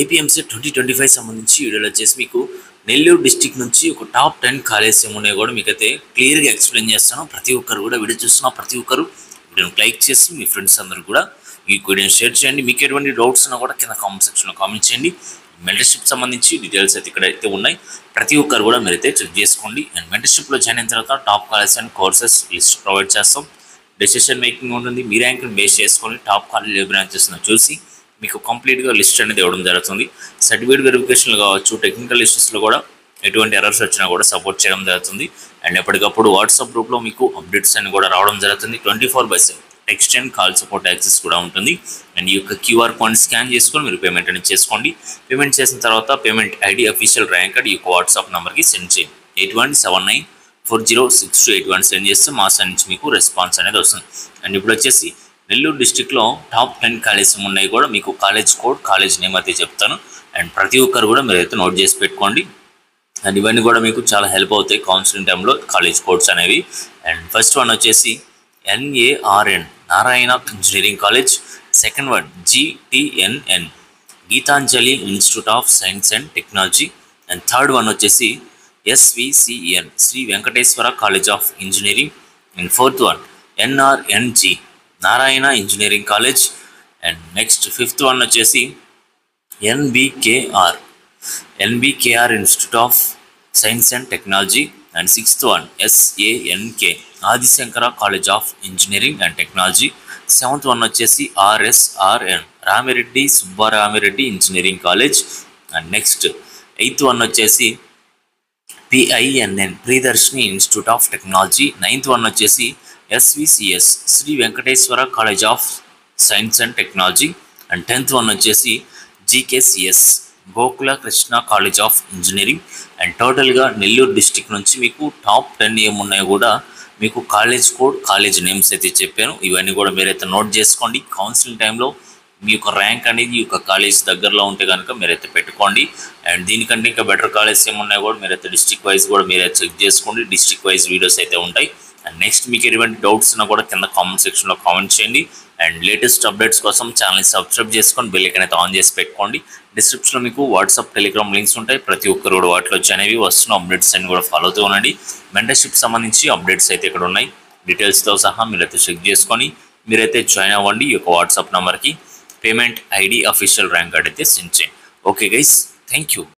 ఏపీఎంసెట్ 2025 సంబంధించి వీడియోలో వచ్చేసి మీకు నెల్లూరు డిస్టిక్ నుంచి ఒక టాప్ 10 కాలేజెస్ ఏమున్నాయో కూడా మీకైతే క్లియర్గా ఎక్స్ప్లెయిన్ చేస్తాను. ప్రతి ఒక్కరు కూడా వీడియో చూస్తున్న ప్రతి ఒక్కరు వీడియోని లైక్ చేసి మీ ఫ్రెండ్స్ అందరూ కూడా ఈ వీడియోని షేర్ చేయండి. మీకు ఎటువంటి డౌట్స్ ఉన్నా కూడా కింద కామెంట్ సెక్షన్లో కామెంట్ చేయండి. మెంటర్షిప్ సంబంధించి డీటెయిల్స్ అయితే ఇక్కడ అయితే ఉన్నాయి. ప్రతి ఒక్కరు కూడా మీరైతే చెక్ చేసుకోండి. అండ్ మెంటర్షిప్లో జాయిన్ అయిన తర్వాత top colleges and courses list provide చేస్తాం. డెసిషన్ మేకింగ్ ఉంటుంది. మీ ర్యాంక్ని బేస్ చేసుకొని టాప్ కాలేజ్ ఏ బ్రాంచెస్ చూసి మీకు కంప్లీట్గా లిస్ట్ అనేది ఇవ్వడం జరుగుతుంది. సర్టిఫికేట్ వెరిఫికేషన్లు కావచ్చు, టెక్నికల్ ఇష్యూస్లో కూడా ఎటువంటి ఎర్రర్స్ వచ్చినా కూడా సపోర్ట్ చేయడం జరుగుతుంది. అండ్ ఎప్పటికప్పుడు వాట్సాప్ గ్రూప్లో మీకు అప్డేట్స్ అన్ని కూడా రావడం జరుగుతుంది. 24/7 text and call support access కూడా ఉంటుంది. అండ్ ఈ యొక్క క్యూఆర్ కోడ్ స్కాన్ చేసుకొని మీరు పేమెంట్ అనేది చేసుకోండి. పేమెంట్ చేసిన తర్వాత payment ID official rank card ఈ యొక్క వాట్సాప్ నెంబర్కి సెండ్ చేయండి. 8179406281 సెండ్ చేస్తే మా సైడ్ నుంచి మీకు రెస్పాన్స్ అనేది వస్తుంది. అండ్ ఇప్పుడు వచ్చేసి నెల్లూరు డిస్టిక్లో టాప్ 10 కాలేజెస్ ఉన్నాయి కూడా మీకు కాలేజ్ కోడ్, కాలేజ్ నేమ్ అయితే చెప్తాను. అండ్ ప్రతి ఒక్కరు కూడా మీరైతే నోట్ చేసి పెట్టుకోండి. అండ్ ఇవన్నీ కూడా మీకు చాలా హెల్ప్ అవుతాయి కౌన్సిలింగ్ టైంలో కాలేజ్ కోడ్స్ అనేవి. అండ్ ఫస్ట్ వన్ వచ్చేసి NARN Narayana engineering college. Second one GTNN Geethanjali institute of science and technology. And third one వచ్చేసి SVCN Sri Venkateswara college of engineering. And fourth one NRNG Narayana engineering college. And next fifth one వచ్చేసి NBKR institute of science and technology. And sixth one SANK Adi Shankara college of engineering and technology. Seventh one వచ్చేసి RSRN Ramireddy Subbaramireddy engineering college. And next eighth one వచ్చేసి PINN Priyadarshini institute of technology. Ninth one వచ్చేసి SVCS Sri Venkateswara college of science and technology. And 10th one వచ్చేసి GKCS Gokula Krishna college of engineering. And టోటల్గా Nellore district నుంచి మీకు top 10 ఏమున్నాయో కూడా మీకు కాలేజ్ కోడ్, కాలేజ్ నేమ్స్ అయితే చెప్పాను. ఇవన్నీ కూడా మీరైతే నోట్ చేసుకోండి. కౌన్సిలింగ్ టైంలో మీ యొక్క ర్యాంక్ అనేది ఈ యొక్క కాలేజ్ దగ్గరలో ఉంటే కనుక మీరైతే పెట్టుకోండి. అండ్ దీనికంటే ఇంకా బెటర్ కాలేజ్ ఏమున్నాయో కూడా మీరైతే డిస్ట్రిక్ట్ వైజ్ కూడా మీరైతే చెక్ చేసుకోండి. డిస్ట్రిక్ట్ వైజ్ వీడియోస్ అయితే ఉంటాయి. అండ్ నెక్స్ట్ మీకు ఎటువంటి డౌట్స్ ఉన్నా కూడా కింద కామెంట్ సెక్షన్లో కామెంట్ చేయండి. అండ్ లేటెస్ట్ అప్డేట్స్ కోసం ఛానల్ని సబ్స్క్రైబ్ చేసుకొని బెల్ ఐకాన్ అయితే ఆన్ చేసి పెట్టుకోండి. డిస్క్రిప్షన్లో మీకు వాట్సాప్, టెలిగ్రామ్ లింక్స్ ఉంటాయి. ప్రతి ఒక్కరు కూడా వాటిలో అనేవి వస్తున్న అప్డేట్స్ అన్ని కూడా ఫాలో అవుతూ ఉండండి. మెంటర్షిప్ సంబంధించి అప్డేట్స్ అయితే ఇక్కడ ఉన్నాయి. డీటెయిల్స్తో సహా మీరైతే చెక్ చేసుకొని మీరైతే జాయిన్ అవ్వండి. ఈ యొక్క వాట్సాప్ నెంబర్కి payment ID official rank card అయితే సెండ్ చేయండి. Okay guys, thank you.